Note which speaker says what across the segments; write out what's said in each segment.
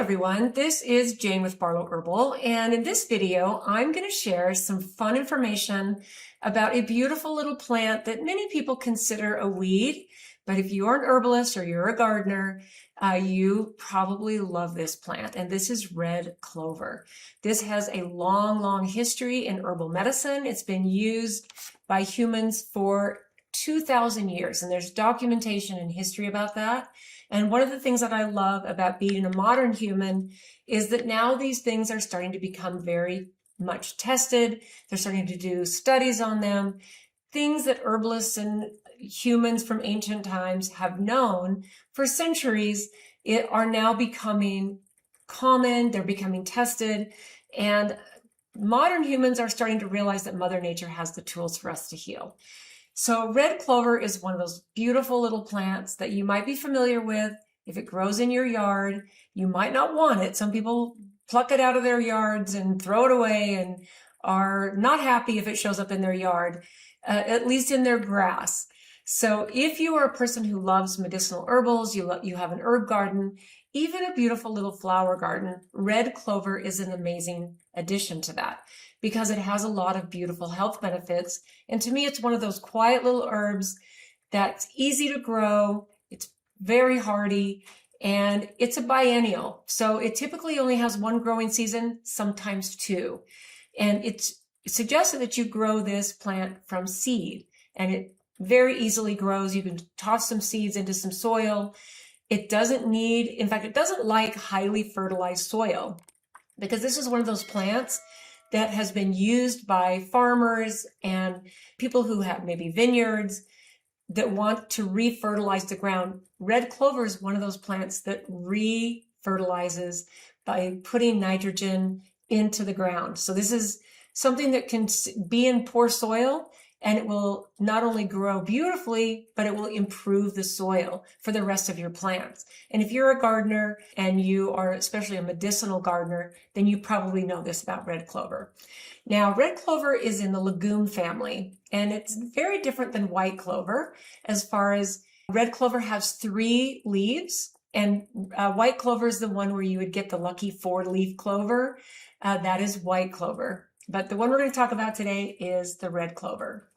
Speaker 1: everyone, this is Jane with Barlow Herbal, and in this video I'm going to share some fun information about a beautiful little plant that many people consider a weed, but if you're an herbalist or you're a gardener, you probably love this plant, and this is red clover. This has a long history in herbal medicine. It's been used by humans for 2,000 years, and there's documentation and history about that. And one of the things that I love about being a modern human is that now these things are starting to become very much tested. They're starting to do studies on them. Things that herbalists and humans from ancient times have known for centuries are now becoming common. They're becoming tested. And modern humans are starting to realize that Mother Nature has the tools for us to heal. So red clover is one of those beautiful little plants that you might be familiar with. If it grows in your yard, you might not want it. Some people pluck it out of their yards and throw it away and are not happy if it shows up in their yard, at least in their grass. So if you are a person who loves medicinal herbals, you have an herb garden, even a beautiful little flower garden, red clover is an amazing addition to that, because it has a lot of beautiful health benefits. And to me, it's one of those quiet little herbs that's easy to grow. It's very hardy, and it's a biennial. So it typically only has one growing season, sometimes two. And it's suggested that you grow this plant from seed, and it very easily grows. You can toss some seeds into some soil. It doesn't need, in fact, it doesn't like highly fertilized soil, because this is one of those plants that has been used by farmers and people who have maybe vineyards that want to re-fertilize the ground. Red clover is one of those plants that re-fertilizes by putting nitrogen into the ground. So this is something that can be in poor soil, and it will not only grow beautifully, but it will improve the soil for the rest of your plants. And if you're a gardener and you are especially a medicinal gardener, then you probably know this about red clover. Now, red clover is in the legume family, and it's very different than white clover as far as red clover has 3 leaves, and white clover is the one where you would get the lucky 4-leaf clover. That is white clover. But the one we're going to talk about today is the red clover.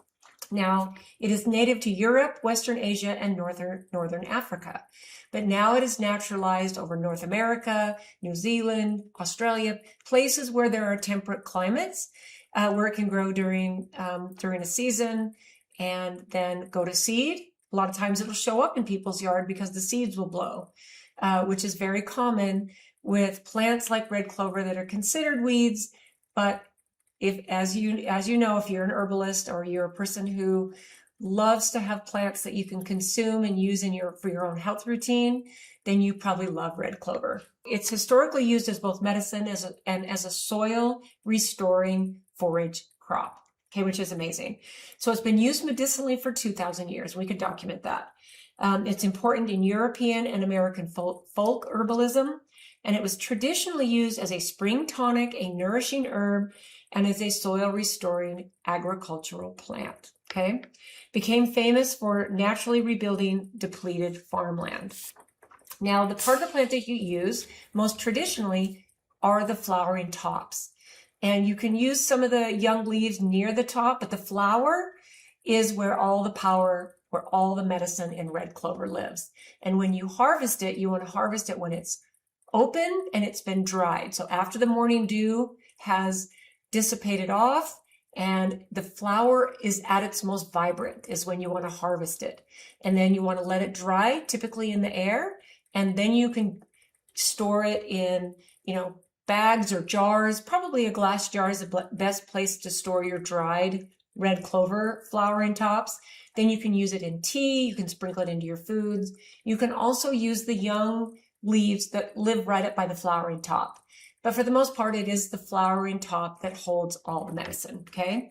Speaker 1: Now, it is native to Europe, Western Asia, and Northern Africa. But now it is naturalized over North America, New Zealand, Australia, places where there are temperate climates, where it can grow during a season and then go to seed. A lot of times it'll show up in people's yard because the seeds will blow, which is very common with plants like red clover that are considered weeds. But if, as you know, if you're an herbalist or you're a person who loves to have plants that you can consume and use for your own health routine, then you probably love red clover. It's historically used as both medicine and as a soil restoring forage crop, okay, which is amazing. So it's been used medicinally for 2,000 years. We can document that. It's important in European and American folk herbalism, and it was traditionally used as a spring tonic, a nourishing herb, and as a soil restoring agricultural plant, okay? Became famous for naturally rebuilding depleted farmland. Now, the part of the plant that you use most traditionally are the flowering tops. And you can use some of the young leaves near the top, but the flower is where all the power, where all the medicine in red clover lives. And when you harvest it, you want to harvest it when it's open and it's been dried. So after the morning dew has dissipated off and the flower is at its most vibrant is when you want to harvest it. And then you want to let it dry, typically in the air, and then you can store it in, bags or jars. Probably a glass jar is the best place to store your dried red clover flowering tops. Then you can use it in tea. You can sprinkle it into your foods. You can also use the young leaves that live right up by the flowering top. But for the most part, it is the flowering top that holds all the medicine, okay?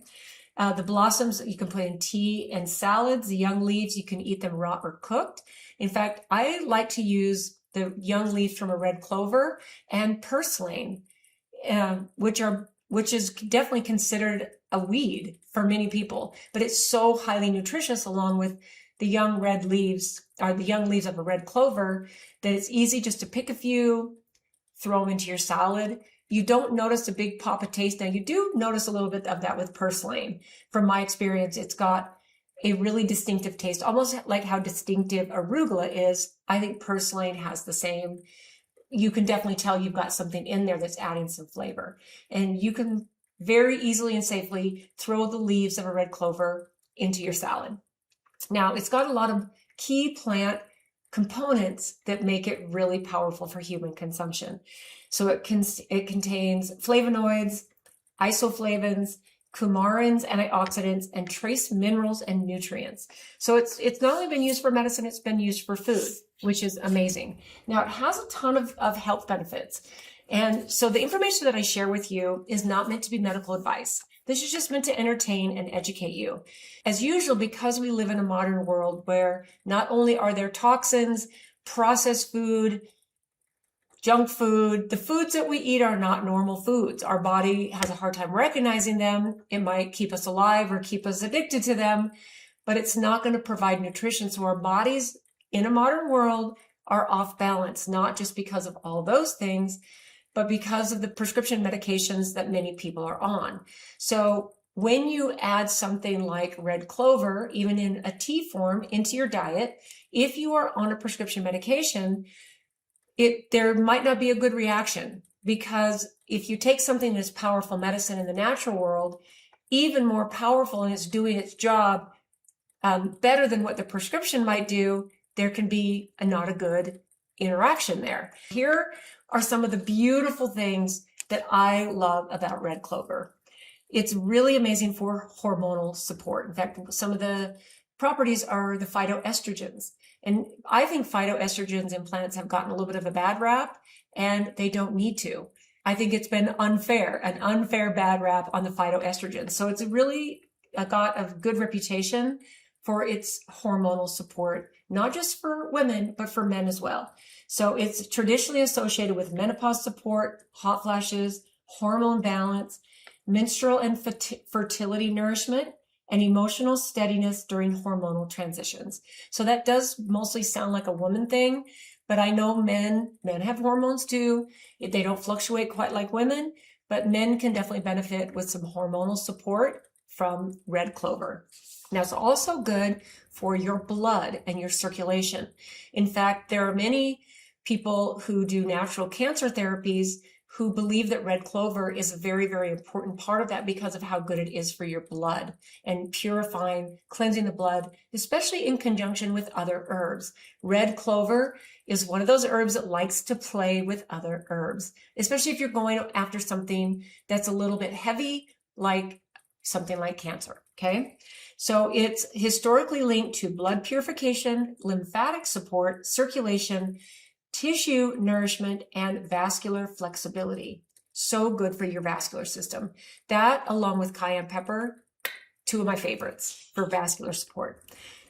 Speaker 1: The blossoms you can put in tea and salads. The young leaves, you can eat them raw or cooked. In fact, I like to use the young leaves from a red clover and purslane, which is definitely considered a weed for many people, but it's so highly nutritious along with the young leaves of a red clover that it's easy just to pick a few, throw them into your salad. You don't notice a big pop of taste. Now, you do notice a little bit of that with purslane. From my experience, it's got a really distinctive taste, almost like how distinctive arugula is. I think purslane has the same. You can definitely tell you've got something in there that's adding some flavor. And you can very easily and safely throw the leaves of a red clover into your salad. Now, it's got a lot of key plant components that make it really powerful for human consumption. So it contains flavonoids, isoflavones, coumarins, antioxidants, and trace minerals and nutrients. So it's not only been used for medicine, it's been used for food, which is amazing. Now, it has a ton of health benefits. And so the information that I share with you is not meant to be medical advice. This is just meant to entertain and educate you. As usual, because we live in a modern world where not only are there toxins, processed food, junk food, the foods that we eat are not normal foods. Our body has a hard time recognizing them. It might keep us alive or keep us addicted to them, but it's not going to provide nutrition. So our bodies in a modern world are off balance, not just because of all those things, but because of the prescription medications that many people are on. So when you add something like red clover, even in a tea form, into your diet, if you are on a prescription medication, there might not be a good reaction, because if you take something that's powerful medicine in the natural world, even more powerful, and it's doing its job better than what the prescription might do, there can be not a good interaction there. Here are some of the beautiful things that I love about red clover. It's really amazing for hormonal support. In fact, some of the properties are the phytoestrogens. And I think phytoestrogens in plants have gotten a little bit of a bad rap, and they don't need to. I think it's been an unfair bad rap on the phytoestrogens. So it's really got a good reputation for its hormonal support, not just for women, but for men as well. So it's traditionally associated with menopause support, hot flashes, hormone balance, menstrual and fertility nourishment, and emotional steadiness during hormonal transitions. So that does mostly sound like a woman thing, but I know men have hormones too. They don't fluctuate quite like women, but men can definitely benefit with some hormonal support from red clover. Now, it's also good for your blood and your circulation. In fact, there are many people who do natural cancer therapies who believe that red clover is a very, very important part of that because of how good it is for your blood and purifying, cleansing the blood, especially in conjunction with other herbs. Red clover is one of those herbs that likes to play with other herbs, especially if you're going after something that's a little bit heavy, like something like cancer, okay? So it's historically linked to blood purification, lymphatic support, circulation, tissue nourishment, and vascular flexibility. So good for your vascular system. That, along with cayenne pepper, two of my favorites for vascular support.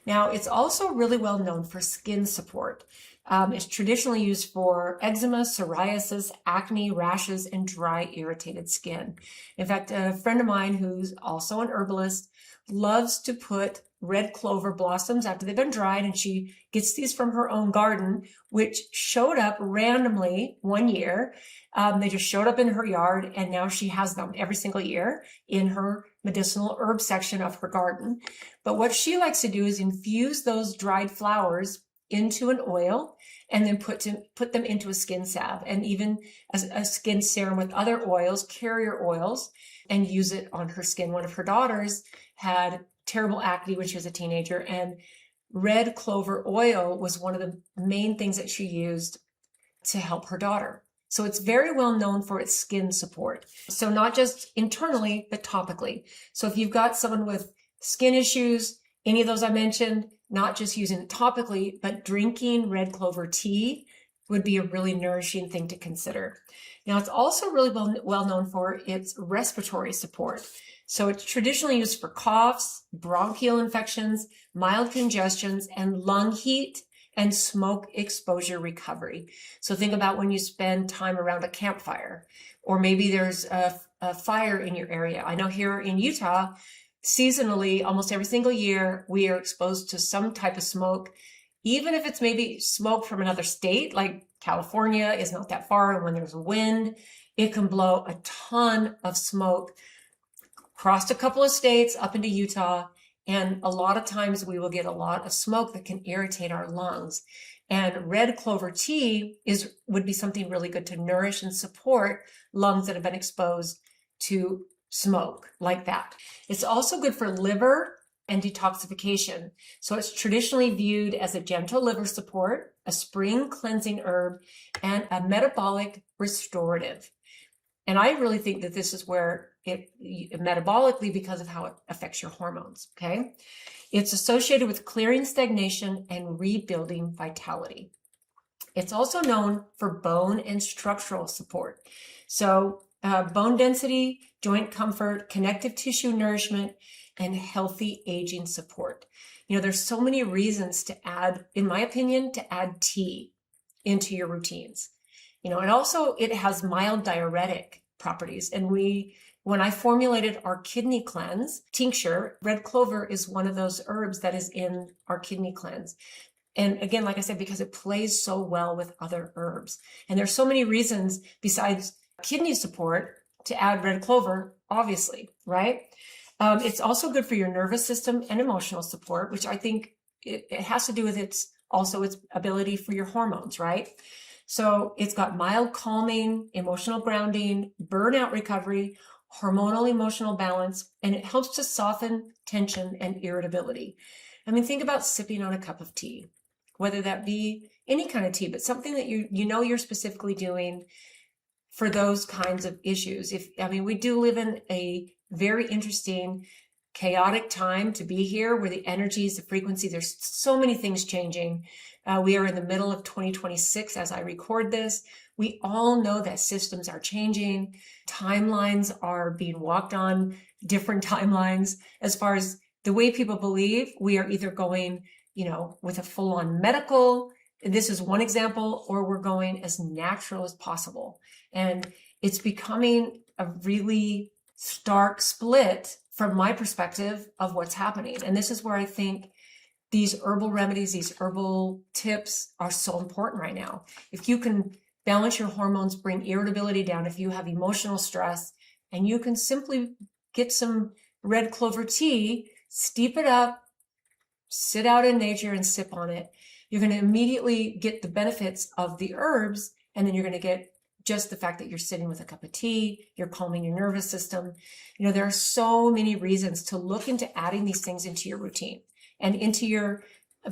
Speaker 1: Now, it's also really well known for skin support. It's traditionally used for eczema, psoriasis, acne, rashes, and dry, irritated skin. In fact, a friend of mine who's also an herbalist loves to put red clover blossoms after they've been dried, and she gets these from her own garden, which showed up randomly one year. They just showed up in her yard, and now she has them every single year in her medicinal herb section of her garden. But what she likes to do is infuse those dried flowers into an oil and then put them into a skin salve, and even a skin serum with other oils, carrier oils, and use it on her skin. One of her daughters had terrible acne when she was a teenager, and red clover oil was one of the main things that she used to help her daughter. So it's very well known for its skin support. So not just internally, but topically. So if you've got someone with skin issues, any of those I mentioned, not just using it topically, but drinking red clover tea would be a really nourishing thing to consider. Now, it's also really well known for its respiratory support. So it's traditionally used for coughs, bronchial infections, mild congestions, and lung heat and smoke exposure recovery. So think about when you spend time around a campfire, or maybe there's a fire in your area. I know here in Utah, seasonally, almost every single year, we are exposed to some type of smoke, even if it's maybe smoke from another state, like California is not that far, and when there's wind, it can blow a ton of smoke across a couple of states up into Utah. And a lot of times we will get a lot of smoke that can irritate our lungs. And red clover tea would be something really good to nourish and support lungs that have been exposed to smoke like that. It's also good for liver and detoxification. So it's traditionally viewed as a gentle liver support, a spring cleansing herb, and a metabolic restorative. And I really think that this is where it metabolically, because of how it affects your hormones, okay? It's associated with clearing stagnation and rebuilding vitality. It's also known for bone and structural support. So bone density, joint comfort, connective tissue nourishment, and healthy aging support. You know, there's so many reasons to add, in my opinion, to add tea into your routines. You know, and also it has mild diuretic properties. And when I formulated our kidney cleanse tincture, red clover is one of those herbs that is in our kidney cleanse. And again, like I said, because it plays so well with other herbs. And there's so many reasons besides kidney support to add red clover, obviously, right? It's also good for your nervous system and emotional support, which I think it has to do with its ability for your hormones, right? So it's got mild calming, emotional grounding, burnout recovery, hormonal emotional balance, and it helps to soften tension and irritability. I mean, think about sipping on a cup of tea, whether that be any kind of tea, but something that you know you're specifically doing for those kinds of issues. We do live in a very interesting, chaotic time to be here, where the energies, the frequency, there's so many things changing. We are in the middle of 2026 as I record this. We all know that systems are changing. Timelines are being walked on, different timelines. As far as the way people believe, we are either going, with a full-on medical, this is one example, or we're going as natural as possible. And it's becoming a really stark split from my perspective of what's happening. And this is where I think these herbal remedies, these herbal tips are so important right now. If you can balance your hormones, bring irritability down, if you have emotional stress, and you can simply get some red clover tea, steep it up, sit out in nature and sip on it, you're going to immediately get the benefits of the herbs, and then you're going to get just the fact that you're sitting with a cup of tea, you're calming your nervous system. There are so many reasons to look into adding these things into your routine and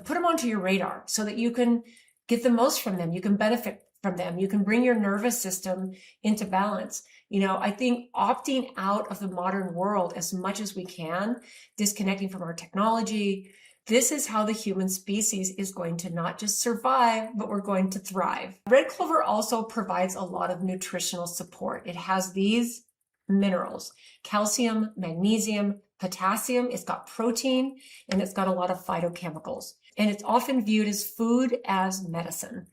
Speaker 1: put them onto your radar so that you can get the most from them. You can benefit from them. You can bring your nervous system into balance. I think opting out of the modern world as much as we can, disconnecting from our technology, this is how the human species is going to not just survive, but we're going to thrive. Red clover also provides a lot of nutritional support. It has these minerals: calcium, magnesium, potassium. It's got protein, and it's got a lot of phytochemicals. And it's often viewed as food as medicine.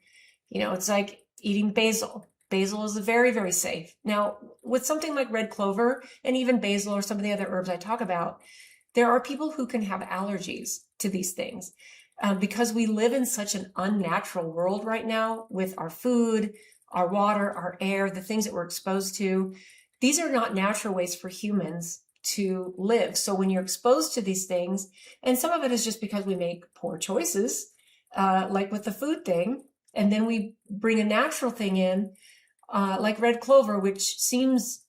Speaker 1: It's like eating basil. Basil is very, very safe. Now, with something like red clover and even basil or some of the other herbs I talk about, there are people who can have allergies to these things because we live in such an unnatural world right now with our food, our water, our air, the things that we're exposed to. These are not natural ways for humans to live. So when you're exposed to these things, and some of it is just because we make poor choices, like with the food thing, and then we bring a natural thing in, like red clover, which seems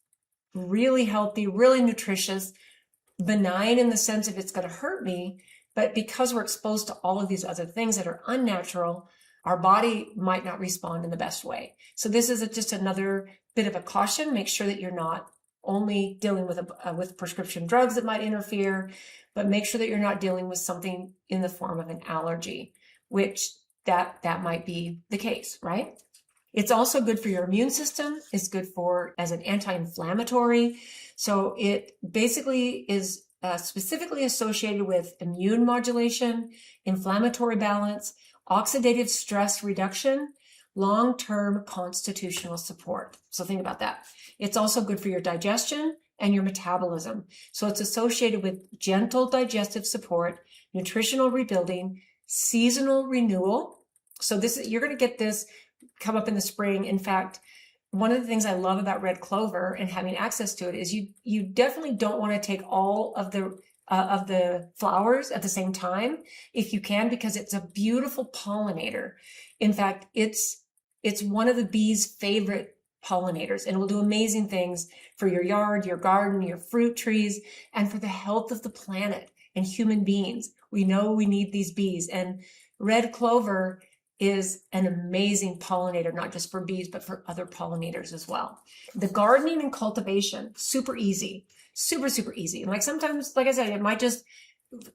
Speaker 1: really healthy, really nutritious, benign in the sense of it's going to hurt me, but because we're exposed to all of these other things that are unnatural, our body might not respond in the best way. So this is just another bit of a caution. Make sure that you're not only dealing with prescription drugs that might interfere, but make sure that you're not dealing with something in the form of an allergy, which that might be the case, right? It's also good for your immune system. It's good as an anti-inflammatory. So it basically is specifically associated with immune modulation, inflammatory balance, oxidative stress reduction, long-term constitutional support. So think about that. It's also good for your digestion and your metabolism. So it's associated with gentle digestive support, nutritional rebuilding, seasonal renewal. So you're going to get this come up in the spring. In fact, one of the things I love about red clover and having access to it is you definitely don't want to take all of the flowers at the same time if you can, because it's a beautiful pollinator. In fact, it's one of the bees' favorite pollinators, and it will do amazing things for your yard, your garden, your fruit trees, and for the health of the planet and human beings. We know we need these bees, and red clover is an amazing pollinator, not just for bees, but for other pollinators as well. The gardening and cultivation, super easy, super easy. And like sometimes, like I said, it might just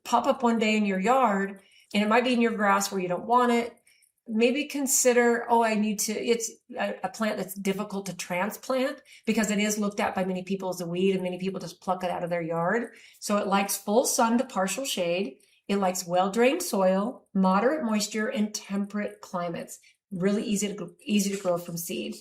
Speaker 1: pop up one day in your yard, and it might be in your grass where you don't want it. Maybe consider, it's a plant that's difficult to transplant because it is looked at by many people as a weed, and many people just pluck it out of their yard. So it likes full sun to partial shade. It likes well-drained soil, moderate moisture, and temperate climates. Really easy to grow from seed.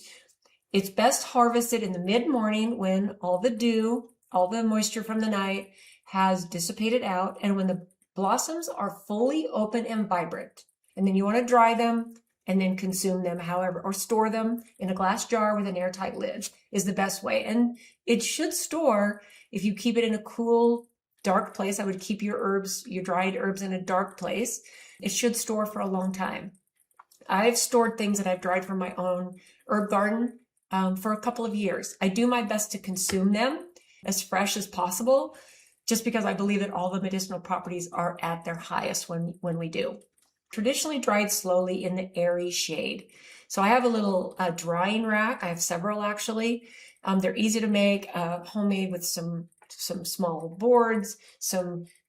Speaker 1: It's best harvested in the mid-morning when all the dew, all the moisture from the night has dissipated out, and when the blossoms are fully open and vibrant. And then you want to dry them and then consume them, however, or store them in a glass jar with an airtight lid is the best way. And it should store, if you keep it in a cool, dark place. I would keep your dried herbs in a dark place. It should store for a long time. I've stored things that I've dried from my own herb garden for a couple of years. I do my best to consume them as fresh as possible, just because I believe that all the medicinal properties are at their highest when we do. Traditionally dried slowly in the airy shade. So I have a little drying rack. I have several actually. They're easy to make, homemade with some small boards,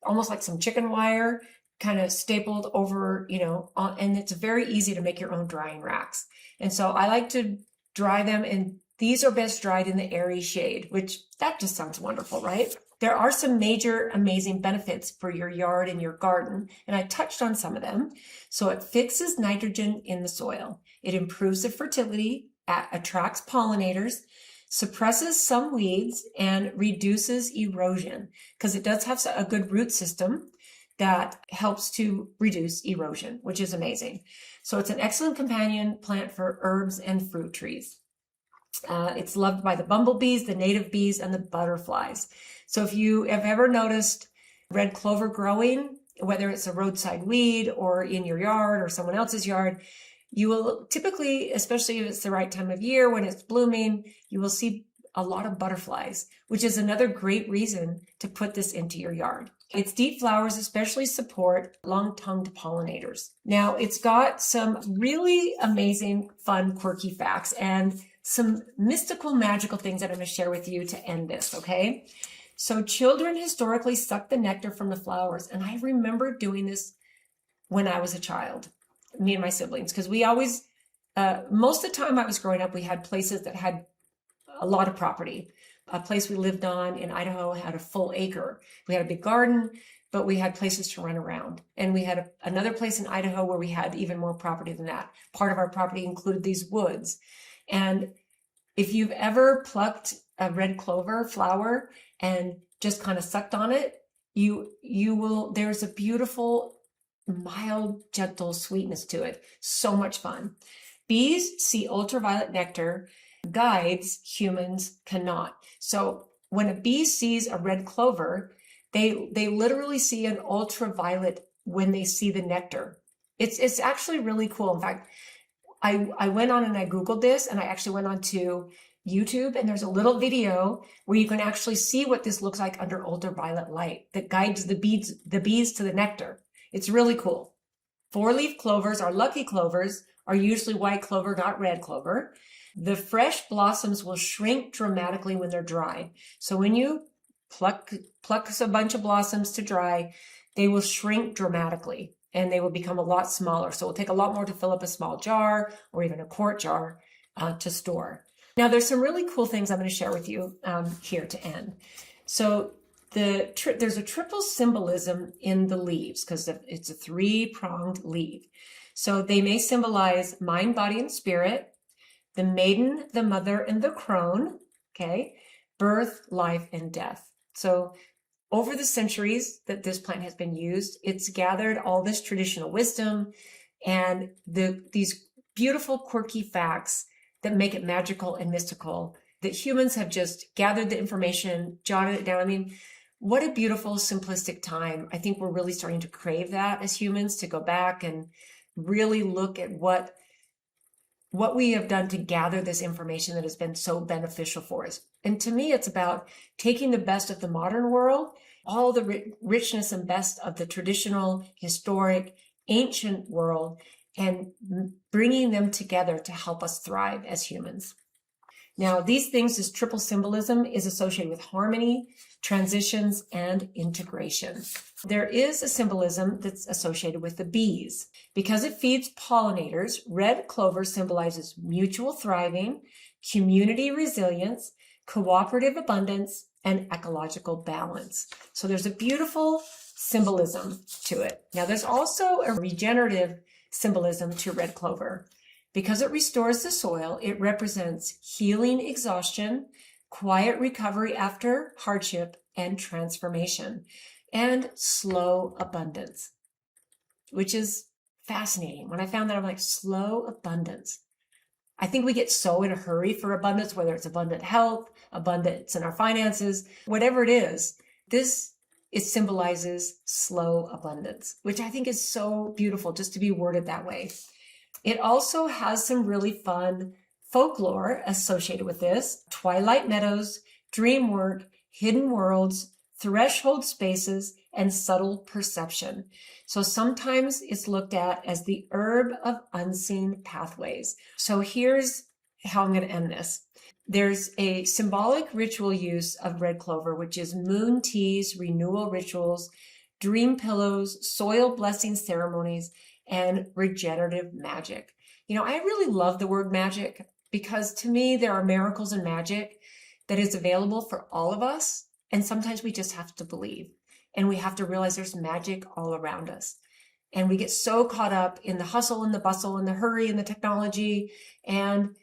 Speaker 1: almost like some chicken wire, kind of stapled over, and it's very easy to make your own drying racks. And so I like to dry them, and these are best dried in the airy shade, which that just sounds wonderful, right? There are some major amazing benefits for your yard and your garden, and I touched on some of them. So it fixes nitrogen in the soil. It improves the fertility, attracts pollinators, suppresses some weeds, and reduces erosion, because it does have a good root system that helps to reduce erosion, which is amazing. So it's an excellent companion plant for herbs and fruit trees. It's loved by the bumblebees, the native bees, and the butterflies. So if you have ever noticed red clover growing, whether it's a roadside weed or in your yard or someone else's yard, you will typically, especially if it's the right time of year when it's blooming, you will see a lot of butterflies, which is another great reason to put this into your yard. Its deep flowers especially support long-tongued pollinators. Now, it's got some really amazing, fun, quirky facts and some mystical, magical things that I'm going to share with you to end this, okay? So children historically suck the nectar from the flowers, and I remember doing this when I was a child, me and my siblings, because we always, most of the time I was growing up, we had places that had a lot of property. A place we lived on in Idaho had a full acre. We had a big garden, but we had places to run around. And we had another place in Idaho where we had even more property than that. Part of our property included these woods. And if you've ever plucked a red clover flower and just kind of sucked on it, you will, there's a beautiful, mild, gentle sweetness to it. So much fun. Bees see ultraviolet nectar, guides humans cannot. So when a bee sees a red clover, they literally see an ultraviolet when they see the nectar. It's actually really cool. In fact, I went on and I Googled this, and I actually went on to YouTube, and there's a little video where you can actually see what this looks like under ultraviolet light that guides the bees to the nectar. It's really cool. Four-leaf clovers, our lucky clovers, are usually white clover, not red clover. The fresh blossoms will shrink dramatically when they're dry. So when you pluck a bunch of blossoms to dry, they will shrink dramatically and they will become a lot smaller. So it will take a lot more to fill up a small jar or even a quart jar to store. Now, there's some really cool things I'm going to share with you here to end. So there's a triple symbolism in the leaves because it's a three-pronged leaf. So they may symbolize mind, body, and spirit, the maiden, the mother, and the crone, okay? Birth, life, and death. So over the centuries that this plant has been used, it's gathered all this traditional wisdom, and these beautiful, quirky facts that make it magical and mystical, that humans have just gathered the information, jotted it down. I mean, what a beautiful, simplistic time. I think we're really starting to crave that as humans, to go back and really look at what we have done to gather this information that has been so beneficial for us. And to me, it's about taking the best of the modern world, all the richness and best of the traditional, historic, ancient world, and bringing them together to help us thrive as humans. Now, these things, this triple symbolism, is associated with harmony, transitions, and integration. There is a symbolism that's associated with the bees. Because it feeds pollinators, red clover symbolizes mutual thriving, community resilience, cooperative abundance, and ecological balance. So there's a beautiful symbolism to it. Now, there's also a regenerative symbolism to red clover. Because it restores the soil, it represents healing exhaustion, quiet recovery after hardship, and transformation, and slow abundance, which is fascinating. When I found that, I'm like, slow abundance. I think we get so in a hurry for abundance, whether it's abundant health, abundance in our finances, whatever it is. It symbolizes slow abundance, which I think is so beautiful just to be worded that way. It also has some really fun folklore associated with this: twilight meadows, dream work, hidden worlds, threshold spaces, and subtle perception. So sometimes it's looked at as the herb of unseen pathways. So here's how I'm going to end this. There's a symbolic ritual use of red clover, which is moon teas, renewal rituals, dream pillows, soil blessing ceremonies, and regenerative magic. You know, I really love the word magic because to me, there are miracles and magic that is available for all of us. And sometimes we just have to believe, and we have to realize there's magic all around us. And we get so caught up in the hustle and the bustle and the hurry and the technology and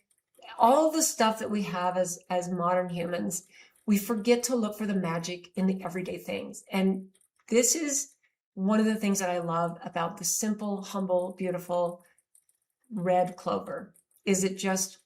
Speaker 1: all the stuff that we have as modern humans. We forget to look for the magic in the everyday things. And this is one of the things that I love about the simple, humble, beautiful red clover, is it just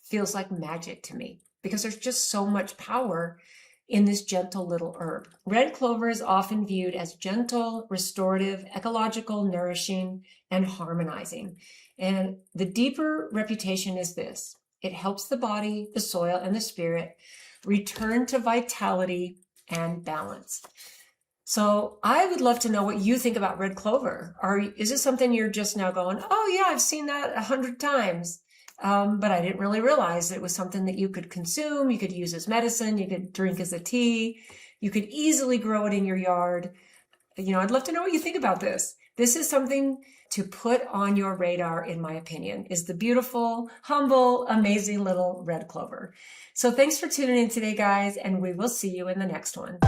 Speaker 1: feels like magic to me because there's just so much power in this gentle little herb. Red clover is often viewed as gentle, restorative, ecological, nourishing, and harmonizing. And the deeper reputation is this: it helps the body, the soil, and the spirit return to vitality and balance. So I would love to know what you think about red clover. Is this something you're just now going, oh yeah, I've seen that 100 times, but I didn't really realize that it was something that you could consume, you could use as medicine, you could drink as a tea, you could easily grow it in your yard. You know, I'd love to know what you think about this. This is something to put on your radar, in my opinion, is the beautiful, humble, amazing little red clover. So thanks for tuning in today, guys, and we will see you in the next one.